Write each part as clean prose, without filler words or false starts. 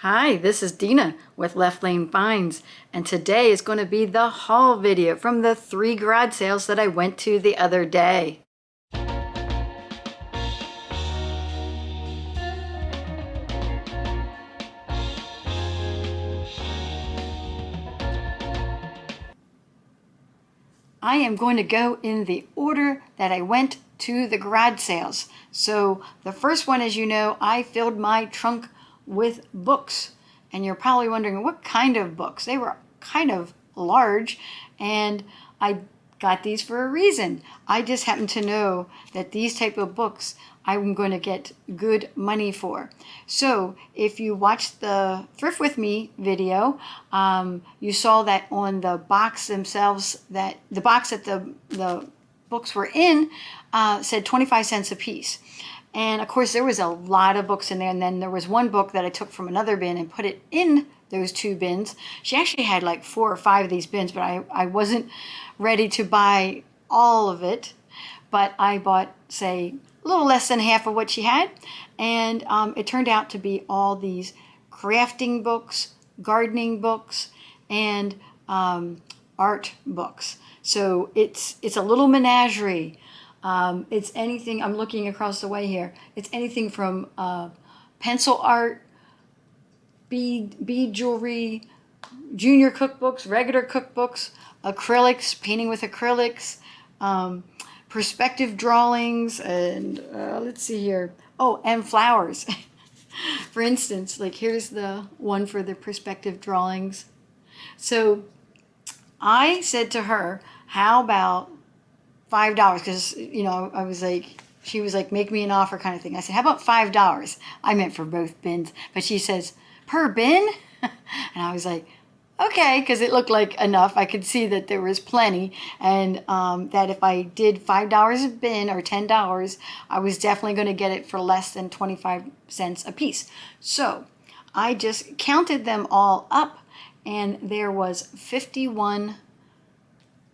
Hi, this is Dena with Left Lane Finds, and today is going to be the haul video from the 3 garage sales that I went to the other day. I am going to go in the order that I went to the garage sales. So the first one, as you know, I filled my trunk with books. And you're probably wondering what kind of books. They were kind of large, and I got these for a reason. I just happen to know that these type of books I'm going to get good money for. So if you watched the Thrift With Me video, you saw that on the box themselves, that the box that the books were in said 25 cents a piece. And of course, there was a lot of books in there. And then there was one book that I took from another bin and put it in those 2 bins. She actually had like 4 or 5 of these bins, but I wasn't ready to buy all of it. But I bought, say, a little less than half of what she had. And it turned out to be all these crafting books, gardening books, and art books. So it's a little menagerie. It's anything, I'm looking across the way here, it's anything from pencil art, bead jewelry, junior cookbooks, regular cookbooks, acrylics, painting with acrylics, perspective drawings, and let's see here. Oh, and flowers. For instance, like here's the one for the perspective drawings. So I said to her, how about $5? Because, I was like, she was like, make me an offer kind of thing. I said, how about $5? I meant for both bins. But she says, per bin? And I was like, okay, because it looked like enough. I could see that there was plenty, and that if I did $5 a bin or $10, I was definitely going to get it for less than 25 cents a piece. So I just counted them all up, and there was 51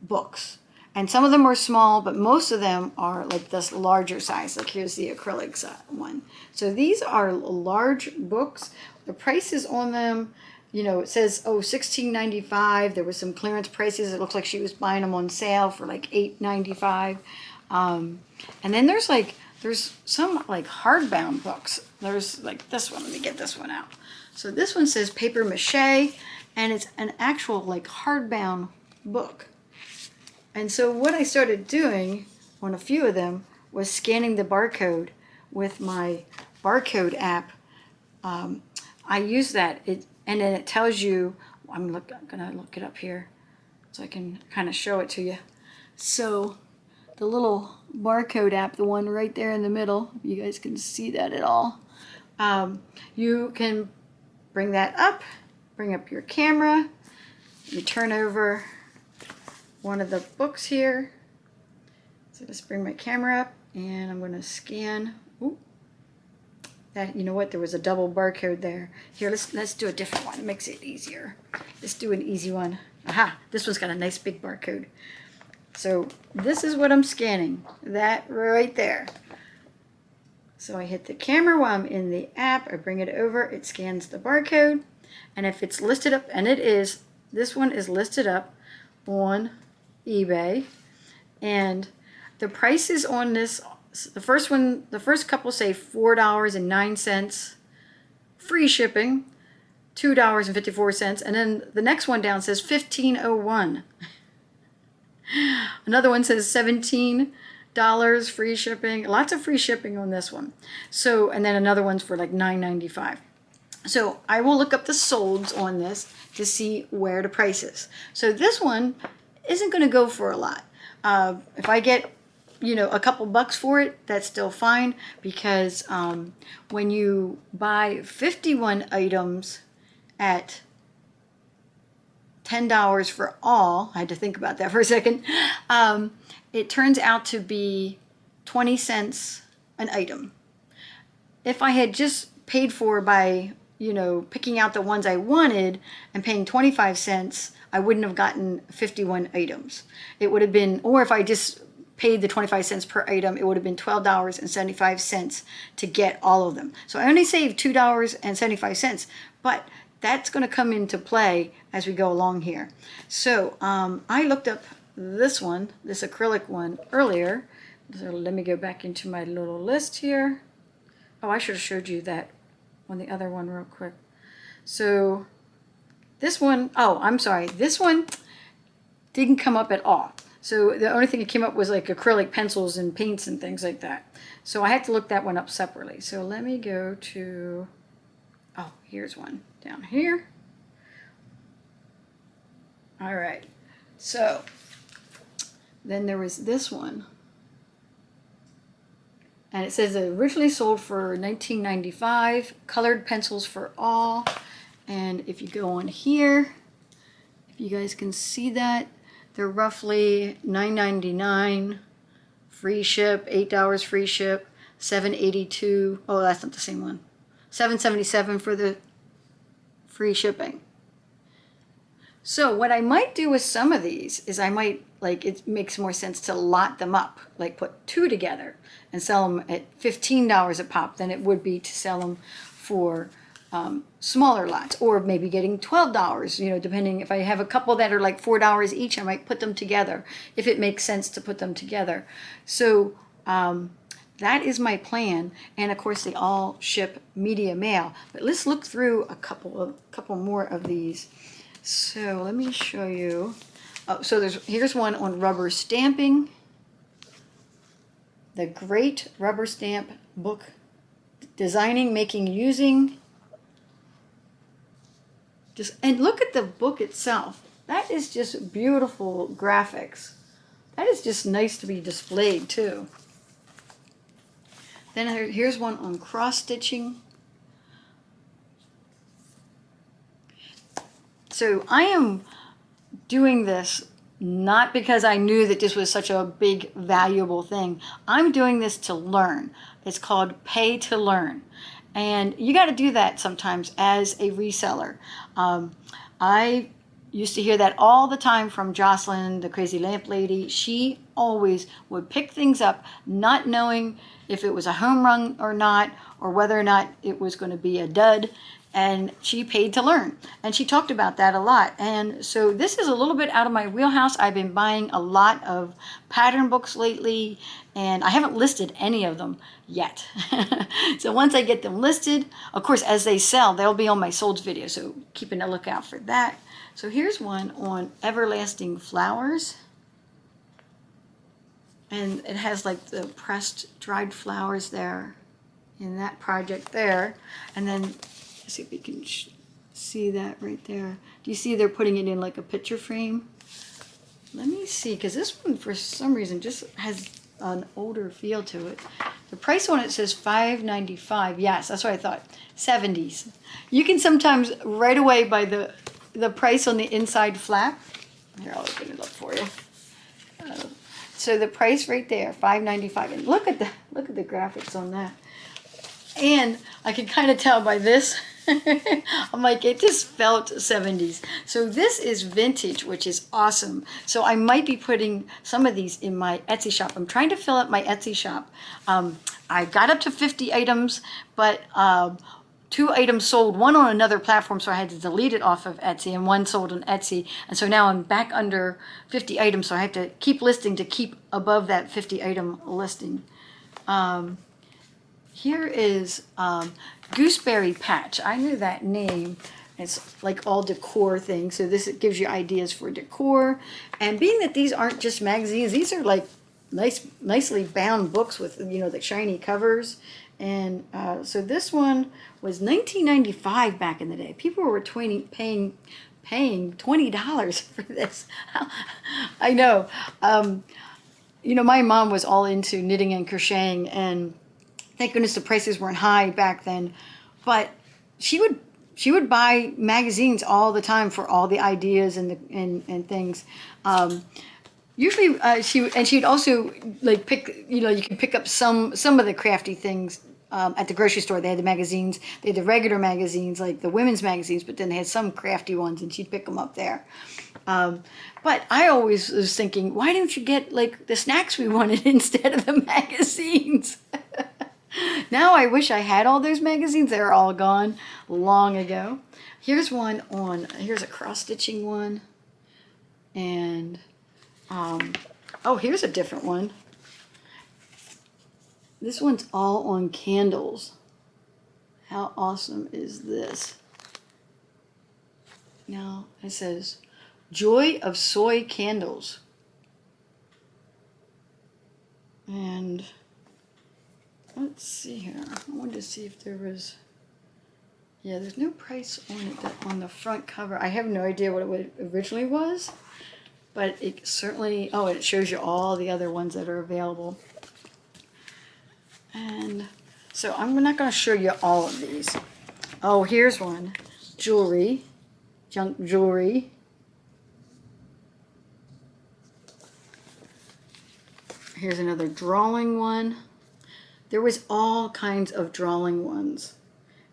books. And some of them were small, but most of them are like this larger size. Like here's the acrylics one. So these are large books. The prices on them, it says, $16.95. There was some clearance prices. It looks like she was buying them on sale for like $8.95. And then there's some like hardbound books. There's like this one. Let me get this one out. So this one says paper mache, and it's an actual like hardbound book. And so what I started doing on a few of them was scanning the barcode with my barcode app. I use that, and then it tells you, I'm gonna look it up here so I can kind of show it to you. So the little barcode app, the one right there in the middle, you guys can see that at all. You can bring that up, bring up your camera, you turn over one of the books here. So let's bring my camera up, and I'm going to scan. Ooh, that, you know what? There was a double barcode there. Here, let's do a different one. It makes it easier. Let's do an easy one. Aha! This one's got a nice big barcode. So this is what I'm scanning. That right there. So I hit the camera while I'm in the app. I bring it over. It scans the barcode, and if it's listed up, and it is, this one is listed up on eBay, and the prices on this, the first couple say $4.09 free shipping, $2.54, and then the next one down says $15.01. Another one says $17 free shipping. Lots of free shipping on this one. So, and then another one's for like $9.95. So I will look up the solds on this to see where the price is. So this one isn't going to go for a lot. If I get, a couple bucks for it, that's still fine, because when you buy 51 items at $10 for all, I had to think about that for a second, it turns out to be 20 cents an item. If I had just paid for by picking out the ones I wanted and paying 25 cents, I wouldn't have gotten 51 items. It would have been, or if I just paid the 25 cents per item, it would have been $12.75 to get all of them. So I only saved $2.75, but that's going to come into play as we go along here. So I looked up this one, this acrylic one earlier. So let me go back into my little list here. Oh, I should have showed you that on the other one real quick. So this one, oh, I'm sorry, this one didn't come up at all. So the only thing that came up was like acrylic pencils and paints and things like that. So I had to look that one up separately. So let me go to, oh, here's one down here. All right, so then there was this one. And it says it originally sold for $19.95, colored pencils for all. And if you go on here, if you guys can see that, they're roughly $9.99, free ship, $8 free ship, $7.82. Oh, that's not the same one. $7.77 for the free shipping. So what I might do with some of these is I might, like, it makes more sense to lot them up, like put two together and sell them at $15 a pop than it would be to sell them for smaller lots, or maybe getting $12, you know, depending. If I have a couple that are like $4 each, I might put them together if it makes sense to put them together. So that is my plan, and of course they all ship media mail. But let's look through a couple more of these. So let me show you. Oh, so here's one on rubber stamping. The Great Rubber Stamp Book, Designing, Making, Using. And look at the book itself. That is just beautiful graphics. That is just nice to be displayed too. Then here's one on cross stitching. So I am doing this not because I knew that this was such a big, valuable thing. I'm doing this to learn. It's called pay to learn. And you got to do that sometimes as a reseller. I used to hear that all the time from Jocelyn, the crazy lamp lady. She always would pick things up not knowing if it was a home run or not, or whether or not it was going to be a dud. And she paid to learn. And she talked about that a lot. And so this is a little bit out of my wheelhouse. I've been buying a lot of pattern books lately, and I haven't listed any of them yet. So once I get them listed, of course, as they sell, they'll be on my solds video. So keeping a lookout for that. So here's one on everlasting flowers. And it has like the pressed dried flowers there in that project there. And then see if we can see that right there. Do you see they're putting it in like a picture frame? Let me see, because this one for some reason just has an older feel to it. The price on it says $5.95. Yes, that's what I thought. 70s. You can sometimes right away by the price on the inside flap. Here, I'll open it up for you. So the price right there, $5.95, and look at the graphics on that. And I can kind of tell by this. I'm like, it just felt 70s. So this is vintage, which is awesome. So I might be putting some of these in my Etsy shop. I'm trying to fill up my Etsy shop. I got up to 50 items, but 2 items sold, one on another platform, so I had to delete it off of Etsy, and one sold on Etsy. And so now I'm back under 50 items, so I have to keep listing to keep above that 50 item listing. Here is Gooseberry Patch. I knew that name. It's like all decor things. So this gives you ideas for decor. And being that these aren't just magazines, these are like nicely bound books with, you know, the shiny covers. And so this one was $19.95 back in the day. People were paying $20 for this. I know. You know, my mom was all into knitting and crocheting, and thank goodness the prices weren't high back then. But she would buy magazines all the time for all the ideas and things. Usually she'd also like pick, you know, you can pick up some of the crafty things at the grocery store. They had the magazines. They had the regular magazines, like the women's magazines, but then they had some crafty ones, and she'd pick them up there. But I always was thinking, why didn't you get like the snacks we wanted instead of the magazines? Now I wish I had all those magazines. They're all gone long ago. Here's one on, here's a cross-stitching one. And, oh, here's a different one. This one's all on candles. How awesome is this? Now, it says, Joy of Soy Candles. And let's see here. I wanted to see if there was, yeah, there's no price on it on the front cover. I have no idea what it originally was, but it certainly, oh, it shows you all the other ones that are available. And so I'm not going to show you all of these. Oh, here's one. Jewelry. Junk jewelry. Here's another drawing one. There was all kinds of drawing ones.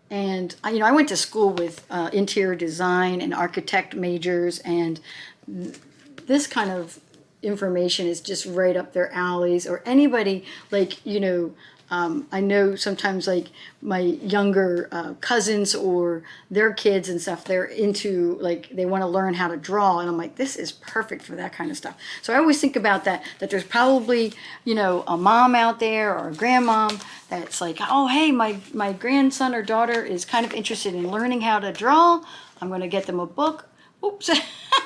And, you know, I went to school with interior design and architect majors, and this kind of information is just right up their alleys. Or anybody, like, you know, I know sometimes like my younger cousins or their kids and stuff, they're into, like, they want to learn how to draw, and I'm like, this is perfect for that kind of stuff. So I always think about that there's probably, you know, a mom out there or a grandmom that's like, oh, hey, my grandson or daughter is kind of interested in learning how to draw. I'm going to get them a book. Oops,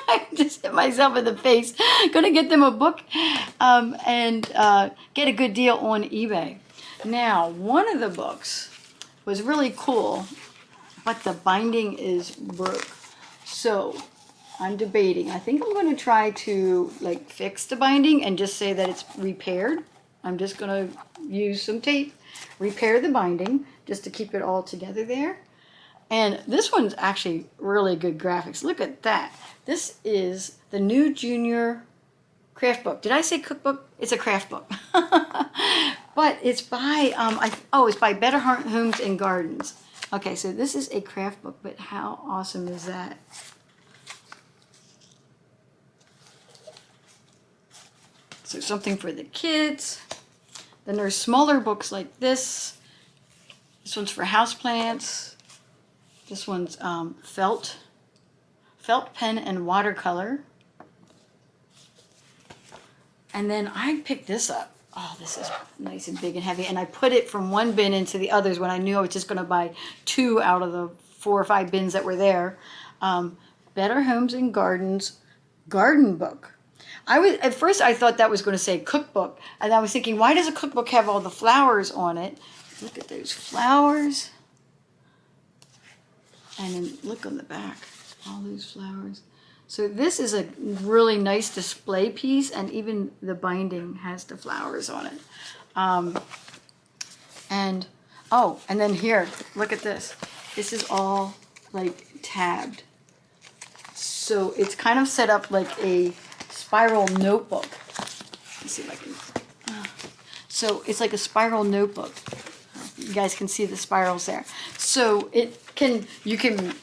I just hit myself in the face. Going to get them a book and get a good deal on eBay. Now, one of the books was really cool, but the binding is broke. So I'm debating. I think I'm going to try to like fix the binding and just say that it's repaired. I'm just going to use some tape, repair the binding just to keep it all together there. And this one's actually really good graphics. Look at that. This is the new junior craft book. Did I say cookbook? It's a craft book. But it's by, it's by Better Homes and Gardens. Okay, so this is a craft book, but how awesome is that? So something for the kids. Then there's smaller books like this. This one's for houseplants. This one's felt pen and watercolor. And then I picked this up. Oh, this is nice and big and heavy. And I put it from one bin into the others when I knew I was just going to buy 2 out of the 4 or 5 bins that were there. Better Homes and Gardens garden book. At first I thought that was going to say cookbook. And I was thinking, why does a cookbook have all the flowers on it? Look at those flowers. And then look on the back. All those flowers. So this is a really nice display piece, and even the binding has the flowers on it. And then here, look at this. This is all like tabbed. So it's kind of set up like a spiral notebook. Let's see if I can. So it's like a spiral notebook. You guys can see the spirals there. So you can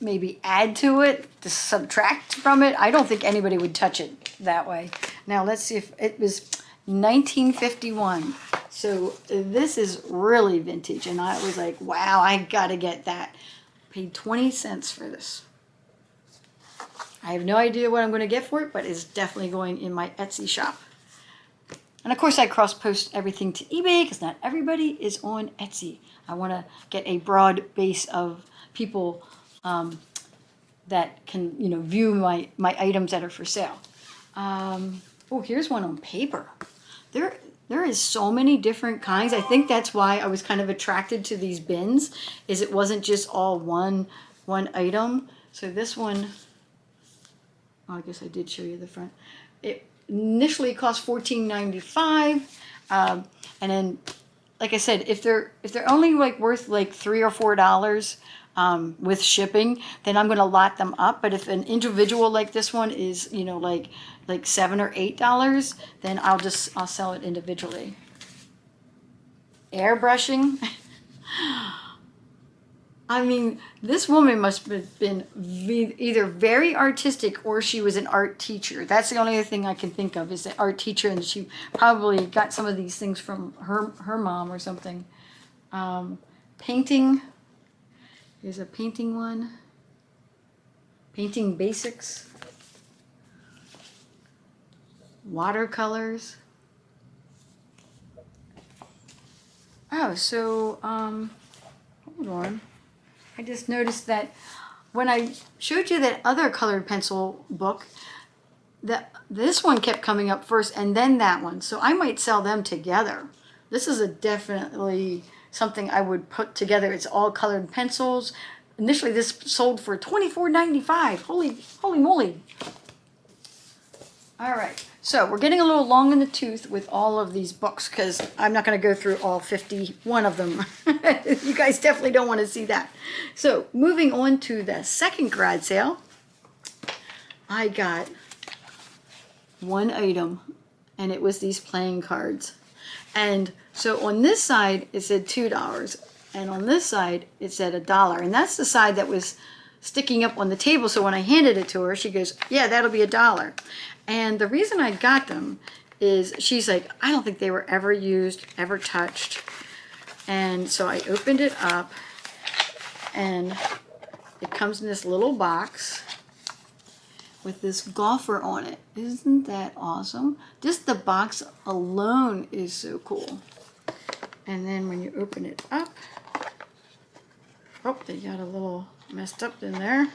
maybe add to it, to subtract from it. I don't think anybody would touch it that way. Now let's see if it was 1951. So this is really vintage, and I was like, wow, I gotta get that. Paid 20 cents for this. I have no idea what I'm going to get for it, but it's definitely going in my Etsy shop. And of course I cross-post everything to eBay because not everybody is on Etsy. I want to get a broad base of people that can, view my items that are for sale. Here's one on paper. There is so many different kinds. I think that's why I was kind of attracted to these bins, is it wasn't just all one item. So this one, I guess I did show you the front. It initially cost $14.95, and then, like I said, if they're only worth $3 or $4 with shipping, then I'm going to lot them up. But if an individual like this one is like $7 or $8, then I'll sell it individually. Airbrushing. I mean, this woman must have been either very artistic or she was an art teacher. That's the only other thing I can think of is an art teacher, and she probably got some of these things from her mom or something. Painting. Here's a painting one. Painting basics. Watercolors. Oh, so, hold on. I just noticed that when I showed you that other colored pencil book, this one kept coming up first and then that one. So I might sell them together. This is definitely something I would put together. It's all colored pencils. Initially this sold for $24.95. Holy moly. All right. So we're getting a little long in the tooth with all of these books because I'm not going to go through all 51 of them. You guys definitely don't want to see that. So moving on to the second garage sale, I got one item, and it was these playing cards. And so on this side it said $2, and on this side it said $1, and that's the side that was sticking up on the table. So when I handed it to her, she goes, "Yeah, that'll be $1." And the reason I got them is she's like, "I don't think they were ever used, ever touched." And so I opened it up, and it comes in this little box with this golfer on it. Isn't that awesome? Just the box alone is so cool. And then when you open it up, oh, they got a little messed up in there.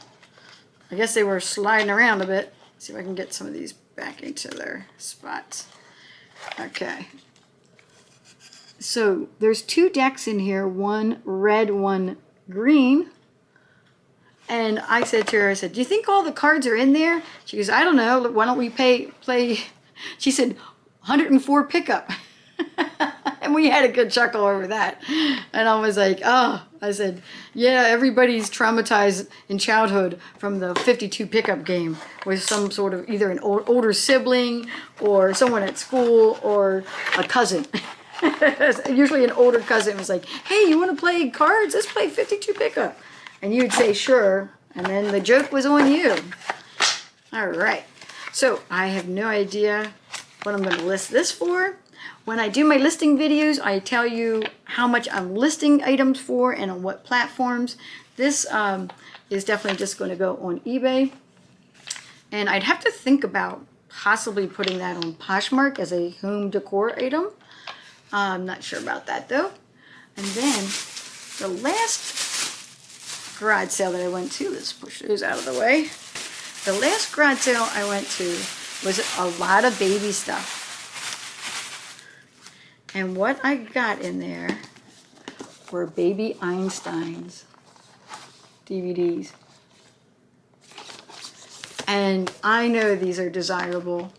I guess they were sliding around a bit. See if I can get some of these back into their spots. Okay. So there's 2 decks in here, one red, one green. And I said to her, I said, "Do you think all the cards are in there?" She goes, "I don't know. Why don't we play?" She said, 104 pickup. And we had a good chuckle over that. And I was like, oh, I said, yeah, everybody's traumatized in childhood from the 52 pickup game with some sort of either an older sibling or someone at school or a cousin. Usually an older cousin was like, "Hey, you want to play cards? Let's play 52 pickup." And you'd say, "Sure." And then the joke was on you. All right. So I have no idea what I'm going to list this for. When I do my listing videos, I tell you how much I'm listing items for and on what platforms. This is definitely just going to go on eBay. And I'd have to think about possibly putting that on Poshmark as a home decor item. I'm not sure about that though. And then the last garage sale that I went to, let's push those out of the way. The last garage sale I went to was a lot of baby stuff. And what I got in there were baby Einsteins DVDs. And I know these are desirable,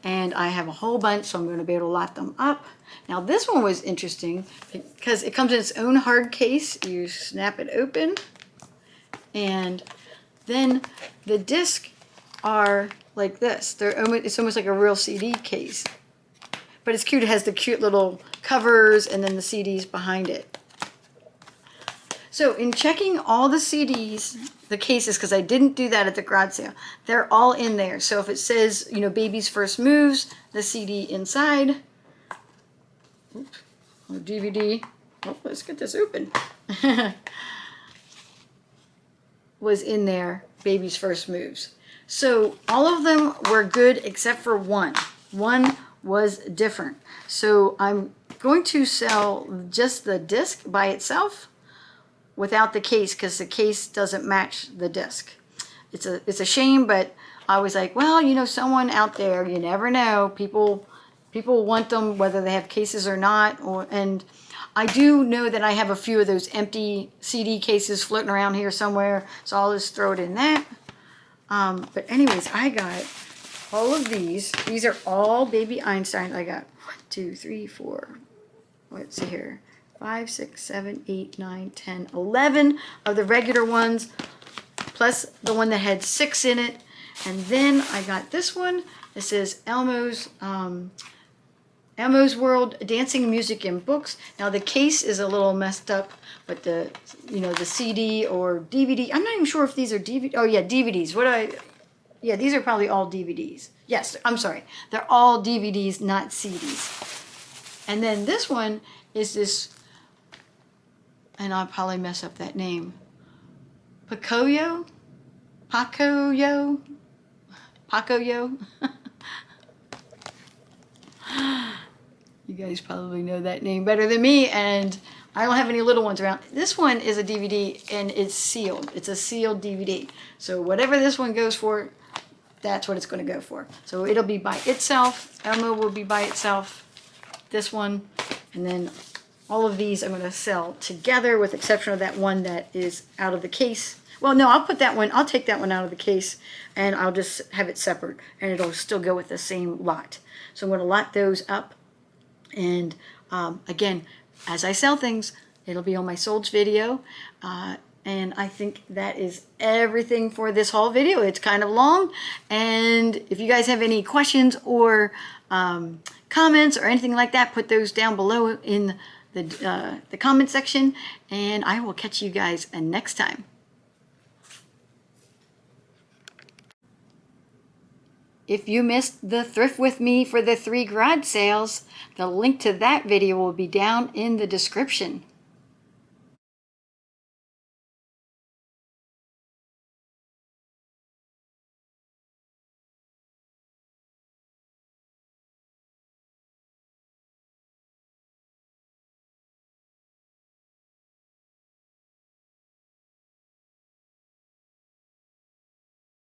and I have a whole bunch, so I'm going to be able to lot them up. Now this one was interesting because it comes in its own hard case. You snap it open, and then the discs are like this. It's almost like a real CD case. But it's cute. It has the cute little covers and then the CDs behind it. So in checking all the CDs, the cases, because I didn't do that at the garage sale, they're all in there. So if it says, you know, Baby's First Moves, the CD inside, oops, the DVD, oh, let's get this open, was in there, Baby's First Moves. So all of them were good except for one. One was different. So I'm going to sell just the disc by itself without the case because the case doesn't match the disc. It's a shame, but I was like, well, you know, someone out there, you never know. People want them whether they have cases or not. And I do know that I have a few of those empty CD cases floating around here somewhere, so I'll just throw it in that. But anyways, I got all of these. These are all baby Einstein. I got 1, 2, 3, 4. Let's see here. 5, 6, 7, 8, 9, 10, 11 of the regular ones, plus the one that had 6 in it. And then I got this one. This is Elmo's Elmo's World, Dancing, Music, and Books. Now the case is a little messed up, but the CD or DVD. I'm not even sure if these are DVD. Oh yeah, DVDs. Yeah, these are probably all DVDs. Yes, I'm sorry. They're all DVDs, not CDs. And then this one is this, and I'll probably mess up that name. Pacoyo? Pacoyo? Pacoyo? You guys probably know that name better than me, and I don't have any little ones around. This one is a DVD, and it's sealed. It's a sealed DVD. So whatever this one goes for, that's what it's going to go for. So it'll be by itself. Elmo will be by itself. This one, and then all of these I'm going to sell together, with the exception of that one that is out of the case. Well, no, I'll take that one out of the case, and I'll just have it separate, and it'll still go with the same lot. So I'm going to lot those up, and again, as I sell things, it'll be on my solds video, and I think that is everything for this haul video. It's kind of long, and if you guys have any questions or comments or anything like that, put those down below in the comment section, and I will catch you guys next time. If you missed the thrift with me for the 3 garage sales, the link to that video will be down in the description.